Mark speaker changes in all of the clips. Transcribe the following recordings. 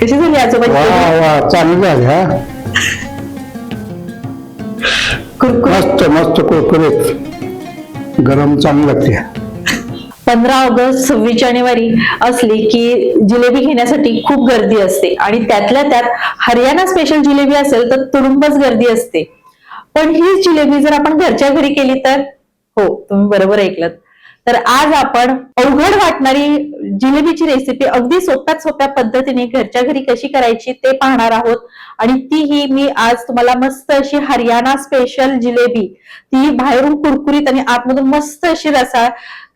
Speaker 1: कशी झाली आजोबाची
Speaker 2: वा वा चांगली झाली हा.
Speaker 1: कुरकुरीत?
Speaker 2: मस्त मस्त कुरकुरीत गरम चांगली लागते.
Speaker 1: 15 ऑगस्ट 26 जानेवारी असली की जिलेबी घेण्यासाठी खूप गर्दी असते आणि त्यातल्या त्यात हरियाणा स्पेशल जिलेबी असेल तर तुडुंबच गर्दी असते. पण ही जिलेबी जर आपण घरच्या घरी केली तर, हो तुम्ही बरोबर ऐकलत, तर आज आपण अवघड वाटणारी जिलेबीची रेसिपी अगदी सोप्यात सोप्या पद्धतीने घरच्या घरी कशी करायची ते पाहणार आहोत. आणि तीही मी आज तुम्हाला मस्त अशी हरियाणा स्पेशल जिलेबी, ती बाहेरून कुरकुरीत आणि आतमधून मस्त अशी रसाळ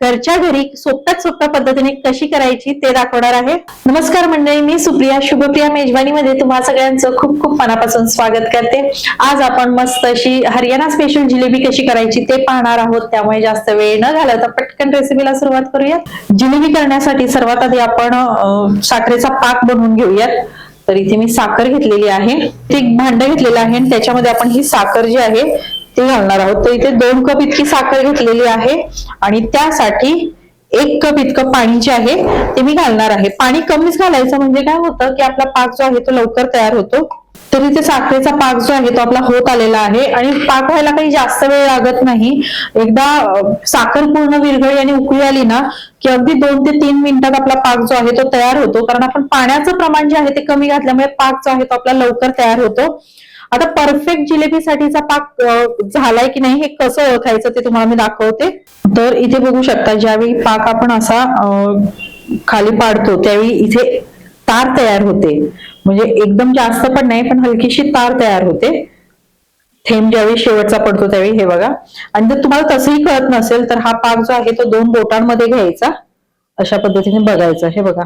Speaker 1: घरच्या घरी सोप्यात सोप्या पद्धतीने कशी करायची ते दाखवणार आहे. नमस्कार मंडळी, मी सुप्रिया शुभप्रिया मेजवानीमध्ये तुम्हा सगळ्यांचं खूप खूप मनापासून स्वागत करते. आज आपण मस्त अशी हरियाणा स्पेशल जिलेबी कशी करायची ते पाहणार आहोत. त्यामुळे जास्त वेळ न घालवता पटकन रेसिपीला सुरुवात करूया. जिलेबी करण्यासाठी सर्वात आधी आपण साखरेचा पाक बनवून घेऊयात. तर इथे मी साखर घेतलेली आहे, ते भांड घेतलेलं आहे आणि त्याच्यामध्ये आपण ही साखर जी आहे ते घालणार आहोत. तर इथे 2 कप इतकी साखर घेतलेली आहे आणि त्यासाठी 1 कप इतकं पाणी जे आहे ते मी घालणार आहे. पाणी कमीच घालायचं, म्हणजे काय होतं की आपला पाक जो आहे तो लवकर तयार होतो. तर इथे साखरेचा पाक जो आहे तो आपला होत आलेला आहे आणि पाक व्हायला काही जास्त वेळ लागत नाही. एकदा साखर पूर्ण विरघळली आणि उकळी आली ना की अगदी 2 ते 3 मिनिटात आपला पाक जो आहे तो तयार होतो. कारण आपण पाण्याचं प्रमाण जे आहे ते कमी घातल्यामुळे पाक जो आहे तो आपला लवकर तयार होतो. आता परफेक्ट जिलेबीसाठीचा पाक झालाय की नाही हे कसं ओळखायचं ते तुम्हाला मी दाखवते. तर इथे बघू शकता, ज्यावेळी पाक आपण असा खाली पाडतो त्यावेळी इथे तार तयार होते. म्हणजे एकदम जास्त पण नाही, पण हलकीशी तार तयार होते. थेंब ज्यावेळी शेवटचा पडतो त्यावेळी, हे बघा. आणि जर तुम्हाला तसंही कळत नसेल तर हा पाक जो आहे तो 2 बोटांमध्ये घ्यायचा, अशा पद्धतीने बघायचं. हे बघा,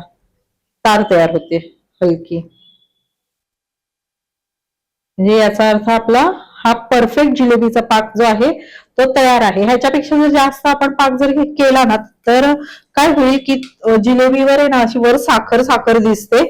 Speaker 1: तार तयार होते हलकी. म्हणजे याचा अर्थ आपला हा परफेक्ट जिलेबीचा पाक जो आहे तो तयार आहे. ह्याच्यापेक्षा जर जास्त आपण पाक जर केला ना तर काय होईल की जिलेबीवर आहे ना अशी वर साखर साखर दिसते.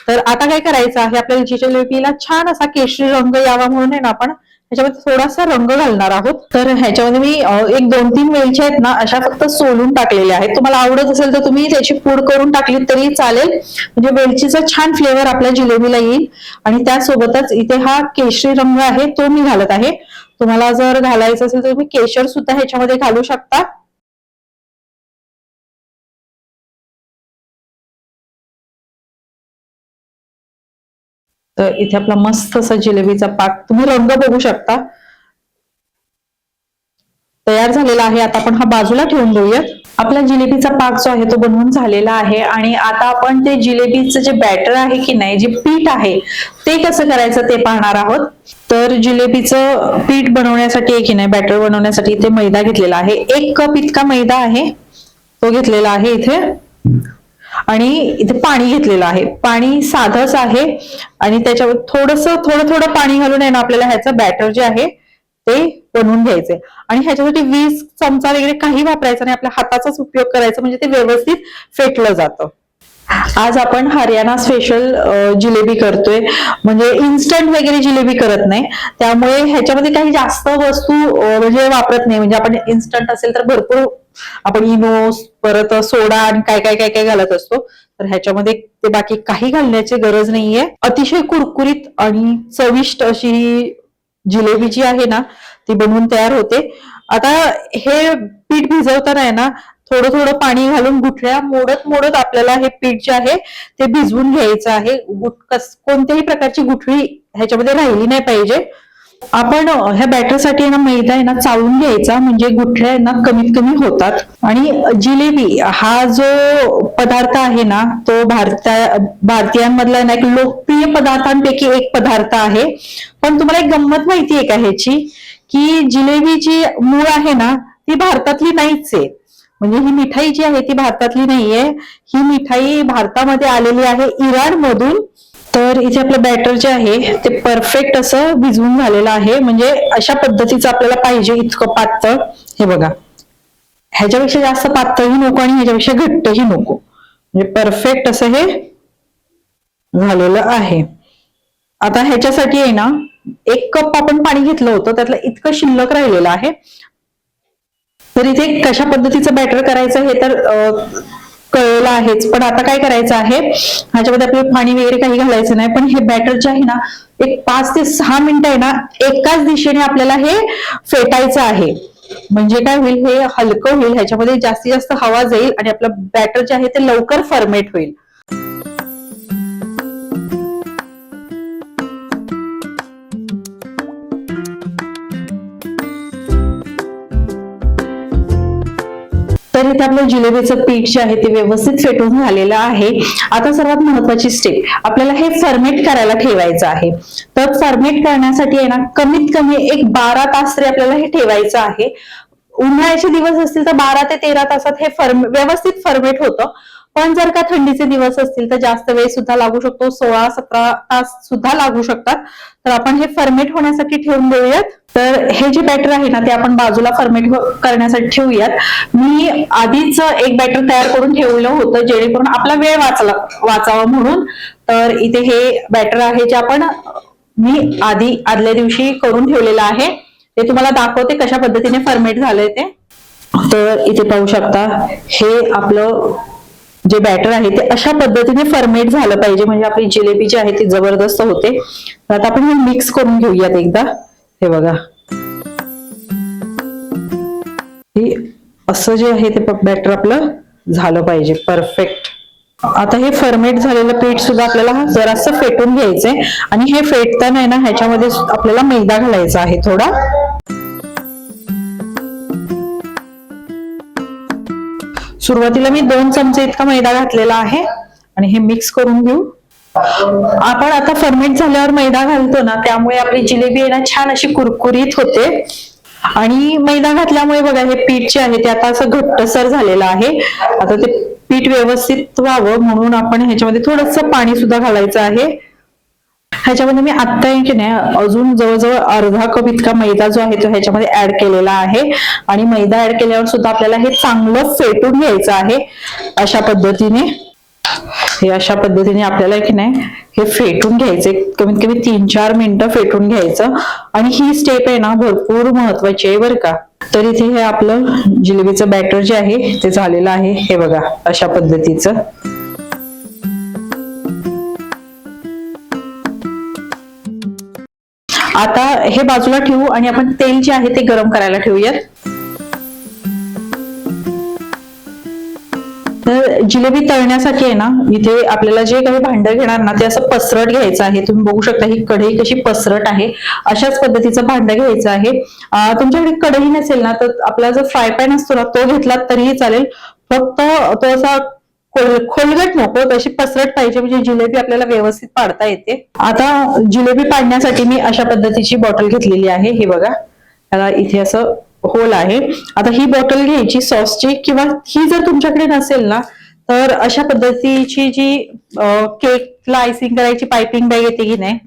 Speaker 1: तर आता काय करायचं आहे, आपल्याला जिलेबीला छान असा केशरी रंग यावा म्हणून आहे ना आपण ह्याच्यामध्ये थोडासा रंग घालणार आहोत. तर ह्याच्यामध्ये मी 1-2-3 वेलच्या आहेत ना अशा फक्त सोलून टाकलेल्या आहेत. तुम्हाला आवडत असेल तर तुम्ही त्याची पूड करून टाकली तरी चालेल, म्हणजे वेलचीचा छान फ्लेवर आपल्या जिलेबीला येईल. आणि त्यासोबतच इथे हा केशरी रंग आहे तो मी घालत आहे. तुम्हाला जर घालायचं असेल तर तुम्ही केशर सुद्धा ह्याच्यामध्ये घालू शकता. तर इथे आपला मस्त असा जिलेबीचा पाक, तुम्ही रंग बघू शकता, तयार झालेला आहे. आता आपण हा बाजूला ठेवून देऊयात. आपला जिलेबीचा पाक जो आहे तो बनवून झालेला आहे आणि आता आपण ते जिलेबीचं जे बॅटर आहे की नाही, जे पीठ आहे ते कसं करायचं ते पाहणार आहोत. तर जिलेबीचं पीठ बनवण्यासाठी आहे की नाही, बॅटर बनवण्यासाठी इथे मैदा घेतलेला आहे. 1 कप इतका मैदा आहे तो घेतलेला आहे इथे. आणि इथे पाणी घेतलेलं आहे. पाणी साधंच आहे आणि त्याच्यावर थोडं थोडं पाणी घालून आहे ना आपल्याला ह्याचं बॅटर जे आहे ते बनवून घ्यायचंय. आणि ह्याच्यासाठी 20 चमचा वगैरे काही वापरायचं नाही, आपल्या हाताचाच उपयोग करायचा, म्हणजे ते व्यवस्थित फेटलं जातं. आज आपण हरियाणा स्पेशल जिलेबी करतोय, म्हणजे इन्स्टंट वगैरे जिलेबी करत नाही. त्यामुळे ह्याच्यामध्ये काही जास्त वस्तू म्हणजे वापरत नाही. म्हणजे आपण इन्स्टंट असेल तर भरपूर आपण इनो परत सोडा आणि काय काय काय काय घालत असतो. तर ह्याच्यामध्ये ते बाकी काही घालण्याची गरज नाहीये. अतिशय कुरकुरीत आणि चविष्ट अशी जिलेबी जी आहे ना ती बनवून तयार होते. आता हे पीठ भिजवताना आहे ना थोडं थोडं पाणी घालून गुठळ्या मोडत मोडत आपल्याला हे पीठ जे आहे ते भिजवून घ्यायचं आहे. कोणत्याही प्रकारची गुठळी ह्याच्यामध्ये राहिली नाही पाहिजे. आपण ह्या बॅटरसाठी ना मैदा आहे ना चाळून घ्यायचा, म्हणजे गुठळ्या आहे ना कमीत कमी होतात. आणि जिलेबी हा जो पदार्थ आहे ना तो भारतीयांमधला ना एक लोकप्रिय पदार्थांपैकी एक पदार्थ आहे. पण तुम्हाला एक गंमत माहिती आहे का ह्याची, की जिलेबी जी मूळ आहे ना ती भारतातली नाहीच आहे. म्हणजे ही मिठाई जी आहे ती भारतातली नाहीये. ही मिठाई भारतामध्ये आलेली आहे इराण मधून. तर इथे आपलं बॅटर जे आहे ते परफेक्ट असं भिजवून झालेलं आहे. म्हणजे अशा पद्धतीचं आपल्याला पाहिजे, इतकं पातळ. हे बघा, ह्याच्यापेक्षा जास्त पातळही नको आणि ह्याच्यापेक्षा घट्टही नको, म्हणजे परफेक्ट असं हे झालेलं आहे. आता ह्याच्यासाठी आहे ना 1 कप आपण पाणी घेतलं होतं, त्यातलं इतकं शिल्लक राहिलेलं आहे. तर इथे कशा पद्धतीचं बॅटर करायचं हे तर कळलेलं आहेच, पण आता काय करायचं आहे, ह्याच्यामध्ये आपल्याला पाणी वगैरे काही घालायचं नाही, पण हे बॅटर जे आहे ना एक 5 ते 6 मिनिटं आहे ना एकाच दिशेने आपल्याला हे फेटायचं आहे. म्हणजे काय होईल, हे हलकं होईल, ह्याच्यामध्ये जास्तीत जास्त हवा जाईल आणि आपलं बॅटर जे आहे ते लवकर फर्मेट होईल. तर इथे आपलं जिलेबीचं पीठ जे आहे ते व्यवस्थित फेटून झालेलं आहे. आता सर्वात महत्वाची स्टेप, आपल्याला हे फर्मेट करायला ठेवायचं आहे. तर फर्मेट करण्यासाठी आहे ना कमीत कमी एक 12 तास तरी आपल्याला हे ठेवायचं आहे. उन्हाळ्याचे दिवस असतील तर 12 ते 13 तासात हे व्यवस्थित फर्मेट होतं. पण जर का थंडीचे दिवस असतील तर जास्त वेळ सुद्धा लागू शकतो, 16-17 तास सुद्धा लागू शकतात. तर आपण हे फर्मेट होण्यासाठी ठेवून देऊयात. तर हे जे बॅटर आहे ना ते आपण बाजूला फर्मेट करण्यासाठी ठेवूयात. मी आधीच एक बॅटर तयार करून ठेवलं होतं जेणेकरून आपला वेळ वाचावा म्हणून. तर इथे हे बॅटर आहे जे मी आदल्या दिवशी करून ठेवलेलं आहे. ते तुम्हाला दाखवते कशा पद्धतीने फर्मेट झालंय ते. तर इथे पाहू शकता हे आपलं जे बॅटर आहे ते अशा पद्धतीने फर्मेट झालं पाहिजे, म्हणजे आपली जिलेबी जी आहे ती जबरदस्त होते. तर आता आपण हे मिक्स करून घेऊयात एकदा. हे बघा, असं जे आहे ते बॅटर आपलं झालं पाहिजे परफेक्ट. आता हे फर्मेट झालेलं पीठ सुद्धा आपल्याला जरासं फेटून घ्यायचंय आणि हे फेटताना आहे ना ह्याच्यामध्ये आपल्याला मैदा घालायचा आहे थोडा. सुरुवातीला मी 2 चमचे इतका मैदा घातलेला आहे आणि हे मिक्स करून घेऊ. आपण आता फर्मेंट झाल्यावर मैदा घालतो ना, त्यामुळे आपली जिलेबी आहे ना छान अशी कुरकुरीत होते. आणि मैदा घातल्यामुळे बघा हे पीठ जे आहे ते आता असं घट्टसर झालेलं आहे. आता ते पीठ व्यवस्थित व्हावं म्हणून आपण ह्याच्यामध्ये थोडंसं पाणी सुद्धा घालायचं आहे. ह्याच्यामध्ये मी आत्ता की नाही अजून जवळजवळ अर्धा कप इतका मैदा जो आहे तो ह्याच्यामध्ये ऍड केलेला आहे. आणि मैदा ऍड केल्यावर सुद्धा आपल्याला हे चांगलं फेटून घ्यायचं आहे. अशा पद्धतीने आपल्याला की नाही हे फेटून घ्यायचे, कमीत कमी 3-4 मिनिटं फेटून घ्यायचं. आणि ही स्टेप आहे ना भरपूर महत्वाची आहे बरं का. तर इथे हे आपलं जिलेबीचं बॅटर जे आहे ते झालेलं आहे. हे बघा अशा पद्धतीचं. आता हे बाजूला ठेवू आणि आपण तेल जे आहे ते गरम करायला ठेवूयात. तर जिलेबी तळण्यासाठी आहे ना इथे आपल्याला जे काही भांडं घेणार ना ते असं पसरट घ्यायचं आहे. तुम्ही बघू शकता ही कढई कशी पसरट आहे. अशाच पद्धतीचं भांडं घ्यायचं आहे. तुमच्याकडे कढई नसेल ना तर आपला जो फ्राय पॅन असतो ना तो घेतला तरीही चालेल. फक्त तो असा खोलगट नको, तशी पसरट पाहिजे, म्हणजे जिलेबी आपल्याला व्यवस्थित पाडता येते. आता जिलेबी पाडण्यासाठी मी अशा पद्धतीची बॉटल घेतलेली आहे. हे बघा, त्याला इथे असं होल आहे. आता ही बॉटल घ्यायची सॉसची, किंवा ही जर तुमच्याकडे नसेल ना तर अशा पद्धतीची जी केकला आयसिंग करायची पायपिंग बॅग येते की नाही,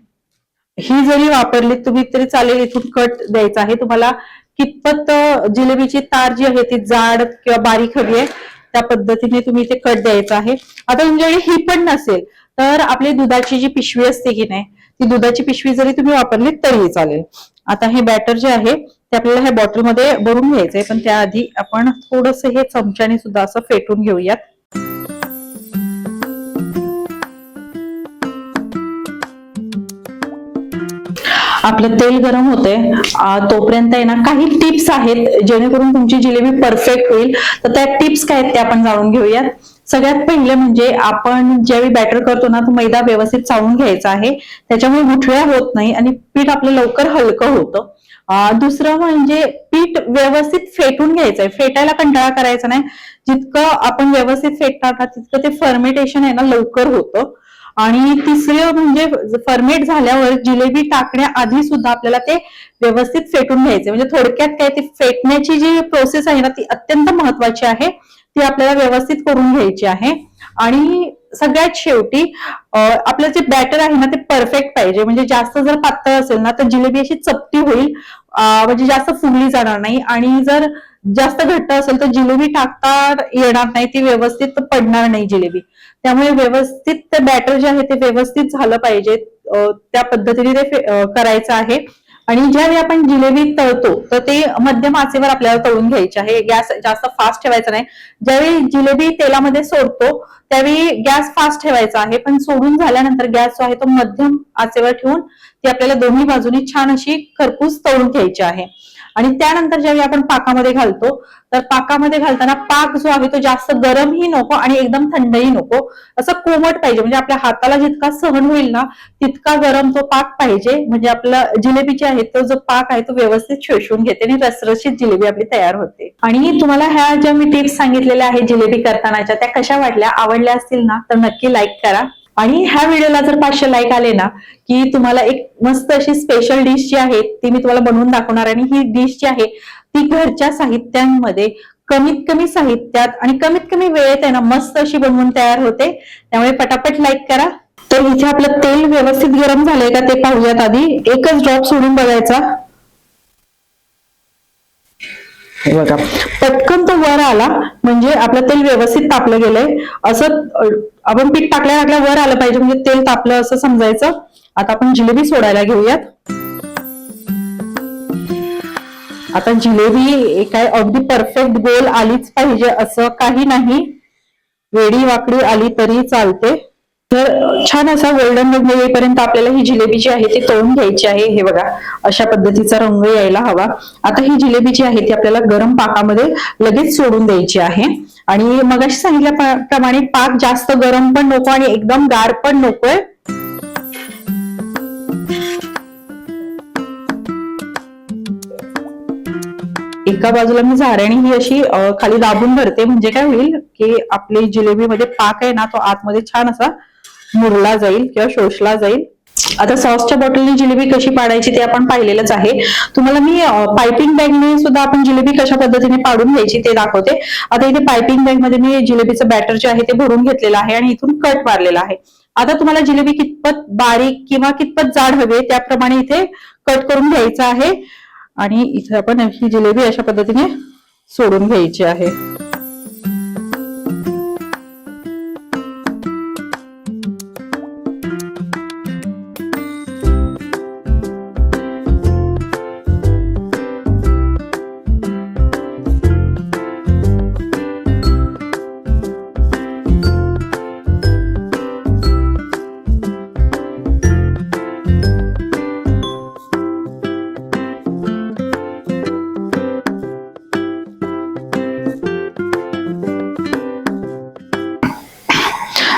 Speaker 1: ही जरी वापरली तुम्ही तरी चालेल. इथून कट द्यायचा आहे तुम्हाला. कितपत जिलेबीची तार जी आहे ती जाड किंवा बारीक हवी आहे त्या पद्धतीने तुम्ही ते कट द्यायचं आहे. आता तुमच्याकडे ही पण नसेल तर आपली दुधाची जी पिशवी असते की नाही, ती दुधाची पिशवी जरी तुम्ही वापरली तरी चालेल. आता हे बॅटर जे आहे ते आपल्याला ह्या बॉटलमध्ये भरून घ्यायचंय, पण त्याआधी आपण थोडंसं हे चमच्याने सुद्धा असं फेटून घेऊयात. आपलं तेल गरम होते तोपर्यंत आहे ना काही टिप्स आहेत जेणेकरून तुमची जिलेबी परफेक्ट होईल. तर त्या टिप्स काय आहेत ते आपण जाणून घेऊयात. सगळ्यात पहिले म्हणजे आपण ज्यावेळी बॅटर करतो ना तो मैदा व्यवस्थित चाळून घ्यायचा आहे, त्याच्यामुळे गुठळ्या होत नाही आणि पीठ आपलं लवकर हलकं होतं. दुसरं म्हणजे पीठ व्यवस्थित फेटून घ्यायचंय. फेटायला कंटाळा करायचा नाही. जितकं आपण व्यवस्थित फेटणार ना तितकं ते फर्मेंटेशन आहे ना लवकर होतं. आणि तिसरं म्हणजे फर्मेट झाल्यावर जिलेबी टाकण्याआधी सुद्धा आपल्याला ते व्यवस्थित फेटून घ्यायचे. म्हणजे थोडक्यात काय, ती फेटण्याची जी प्रोसेस आहे ना ती अत्यंत महत्वाची आहे. ती आपल्याला व्यवस्थित करून घ्यायची आहे. आणि सगळ्यात शेवटी आपलं जे बॅटर आहे ना ते परफेक्ट पाहिजे. म्हणजे जास्त जर पातळ असेल ना तर जिलेबी अशी चपटी होईल, म्हणजे जास्त फुगली जाणार नाही. आणि जर जास्त घट्ट असेल तर जिलेबी टाकता येणार नाही, ती व्यवस्थित पडणार नाही जिलेबी. त्यामुळे व्यवस्थित ते बॅटर जे आहे ते व्यवस्थित झालं पाहिजे, त्या पद्धतीने ते करायचं आहे. आणि ज्यावेळी आपण जिलेबी तळतो तर ते मध्यम आचेवर आपल्याला तळून घ्यायचे आहे. गॅस जास्त फास्ट ठेवायचा नाही. ज्यावेळी जिलेबी तेलामध्ये सोडतो त्यावेळी गॅस फास्ट ठेवायचा आहे, पण सोडून झाल्यानंतर गॅस जो आहे तो मध्यम आचेवर ठेवून ती आपल्याला दोन्ही बाजूनी छान अशी खरपूस तळून घ्यायची आहे. आणि त्यानंतर ज्यावेळी आपण पाकामध्ये घालतो तर पाकामध्ये घालताना पाक जो आहे तो जास्त गरमही नको आणि एकदम थंडही नको, असं कोमट पाहिजे. म्हणजे आपल्या हाताला जितका सहन होईल ना तितका गरम तो पाक पाहिजे, म्हणजे आपला जिलेबी जी आहे तो जो पाक आहे तो व्यवस्थित शोषून घेते आणि रसरशीत जिलेबी आपली तयार होते. आणि तुम्हाला ह्या ज्या मी टिप्स सांगितलेल्या आहेत जिलेबी करतानाच्या त्या कशा वाटल्या, आवडल्या असतील ना तर नक्की लाईक करा. आणि ह्या व्हिडिओला जर 500 लाईक आले ना की तुम्हाला एक मस्त अशी स्पेशल डिश जी आहे ती मी तुम्हाला बनवून दाखवणार. आणि ही डिश जी आहे ती घरच्या साहित्यांमध्ये कमीत कमी साहित्यात आणि कमीत कमी वेळेत आहे ना मस्त अशी बनवून तयार होते. त्यामुळे पटापट लाईक करा. तर इथे आपलं तेल व्यवस्थित गरम झालंय का ते पाहूयात. आधी एकच ड्रॉप सोडून बघायचा. हे बघा पटकन तो वर आला म्हणजे आपलं तेल व्यवस्थित तापलं गेलंय. असं आपण पीठ टाकल्या वर आलं पाहिजे म्हणजे तेल तापलं असं समजायचं. आता आपण जिलेबी सोडायला घेऊयात. आता जिलेबी काय अगदी परफेक्ट गोल आलीच पाहिजे असं काही नाही, वेडी वाकडी आली तरी चालते. तर छान असा गोल्डन रंग येईपर्यंत आपल्याला ही जिलेबी जी आहे ती तळून घ्यायची आहे. हे बघा अशा पद्धतीचा रंग यायला हवा. आता ही जिलेबी जी आहे ती आपल्याला गरम पाकामध्ये लगेच सोडून द्यायची आहे. आणि मगाशी सांगितल्याप्रमाणे पाक जास्त गरम पण नको आणि एकदम गार पण नकोय. एका बाजूला मी झाऱ्याने ही अशी खाली दाबून भरते, म्हणजे काय होईल की आपली जिलेबीमध्ये पाक आहे ना तो आतमध्ये छान असा मुरला जाईल किंवा शोषला जाईल. आता सॉसच्या बॉटलनी जिलेबी कशी पाडायची ते आपण पाहिलेलंच आहे. तुम्हाला मी पायपिंग बॅगने सुद्धा आपण जिलेबी कशा पद्धतीने पाडून घ्यायची ते दाखवते. आता इथे पायपिंग बॅग मध्ये मी जिलेबीचं बॅटर जे आहे ते भरून घेतलेलं आहे आणि इथून कट मारलेला आहे. आता तुम्हाला जिलेबी कितपत बारीक किंवा कितपत जाड हवे त्याप्रमाणे इथे कट करून घ्यायचं आहे. आणि इथे आपण ही जिलेबी अशा पद्धतीने सोडून घ्यायची आहे.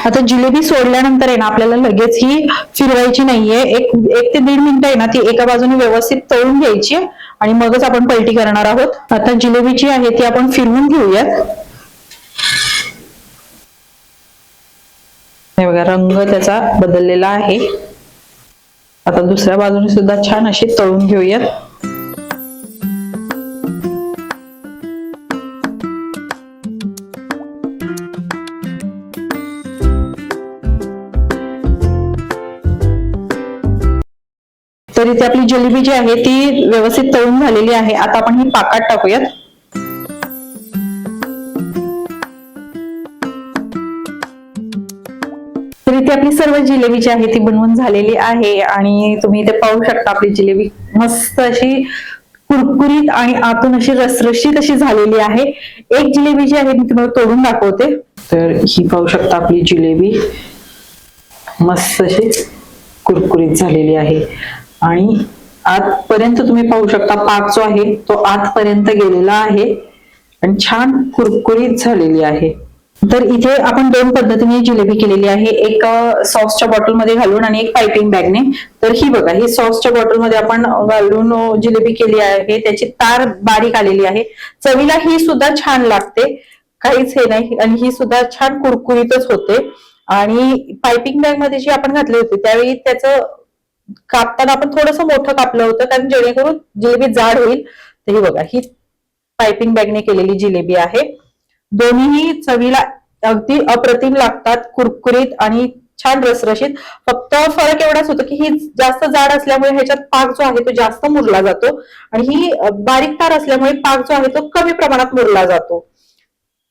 Speaker 1: आता जिलेबी सोडल्यानंतर आहे ना आपल्याला लगेच ही फिरवायची नाहीये. एक ते 1.5 मिनिटं आहे ना ती एका बाजूने व्यवस्थित तळून घ्यायची आणि मगच आपण पलटी करणार आहोत. आता जिलेबी जी आहे ती आपण फिरवून घेऊयात. हे बघा रंग त्याचा बदललेला आहे. आता दुसऱ्या बाजूने सुद्धा छान अशी तळून घेऊयात. तर इथे आपली जिलेबी जी आहे ती व्यवस्थित तळून झालेली आहे. आता आपण ही पाकात टाकूयात. तर इथे आपली सर्व जिलेबी जी आहे ती बनवून झालेली आहे आणि तुम्ही इथे पाहू शकता आपली जिलेबी मस्त अशी कुरकुरीत आणि आतून अशी रसरशीत अशी झालेली आहे. एक जिलेबी जी आहे मी तुम्हाला तोडून दाखवते. तर ही पाहू शकता आपली जिलेबी मस्त अशी कुरकुरीत झालेली आहे आणि आतपर्यंत तुम्ही पाहू शकता पाक जो आहे तो आतपर्यंत गेलेला आहे आणि छान कुरकुरीत झालेली आहे. तर इथे आपण 2 पद्धतीने जिलेबी केलेली आहे, एक सॉसच्या बॉटलमध्ये घालून आणि एक पायपिंग बॅगने. तर ही बघा ही सॉसच्या बॉटलमध्ये आपण घालून जिलेबी केली आहे, त्याची तार बारीक आलेली आहे. चवीला ही सुद्धा छान लागते, काहीच हे नाही आणि ही सुद्धा छान कुरकुरीतच होते. आणि पायपिंग बॅग मध्ये जी आपण घातली होती त्यावेळी त्याचं कापताना आपण थोडंसं मोठं कापलं होतं कारण जेणेकरून जिलेबी जाड होईल. तर ही बघा ही पायपिंग बॅगने केलेली जिलेबी आहे. दोन्हीही चवीला अगदी अप्रतिम लागतात, कुरकुरीत आणि छान रसरशीत. फक्त फरक एवढाच होतो की ही जास्त जाड असल्यामुळे ह्याच्यात पाक जो आहे तो जास्त मुरला जातो आणि ही बारीक तार असल्यामुळे पाक जो आहे तो कमी प्रमाणात मुरला जातो.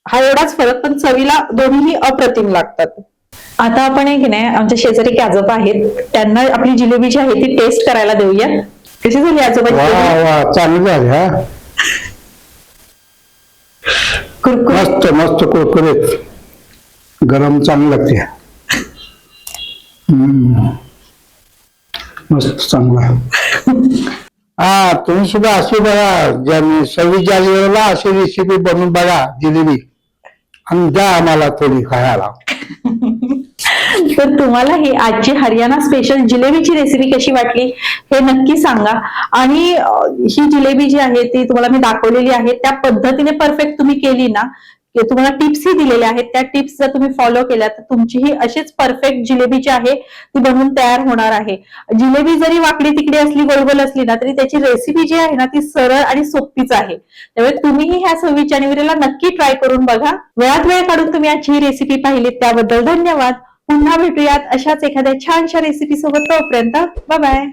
Speaker 1: हा एवढाच फरक, पण चवीला दोन्हीही अप्रतिम लागतात. आता आपण एक नाही आमच्या शेजारी कॅजप आहेत त्यांना आपली जिलेबी जी आहे ती टेस्ट करायला देऊया. कशी झाली आजोबा
Speaker 2: वा
Speaker 1: जिलेबी?
Speaker 2: वा चांगली झाली हा.
Speaker 1: कुरकुरीत.
Speaker 2: मस्त मस्त कुरकुरीत गरम चांगली लागते. मस्त चांगला. हा तुम्ही सुद्धा अशी बघा 26 जानेवारीला अशी रेसिपी बनवून बघा जिलेबी आणि द्या आम्हाला थोडी खायला.
Speaker 1: तर तुम्हाला ही आजची हरियाणा स्पेशल जिलेबीची रेसिपी कशी वाटली हे नक्की सांगा. आणि ही जिलेबी जी आहे ती तुम्हाला मी दाखवलेली आहे त्या पद्धतीने परफेक्ट तुम्ही केली ना, की तुम्हाला टिप्सही दिलेल्या आहेत, त्या टिप्स जर तुम्ही फॉलो केल्या तर तुमची ही अशीच परफेक्ट जिलेबी जी आहे ती बनवून तयार होणार आहे. जिलेबी जरी वाकडी तिकडे असली, गोल असली ना, तरी त्याची रेसिपी जी आहे ना ती सरळ आणि सोपीच आहे. त्यामुळे तुम्हीही ह्या 26 जानेवारीला नक्की ट्राय करून बघा. वेळात वेळ काढून तुम्ही आजची ही रेसिपी पाहिली त्याबद्दल धन्यवाद. पुन्हा भेटूयात अशाच एखाद्या छानशा रेसिपी सोबत. तोपर्यंत बाय बाय.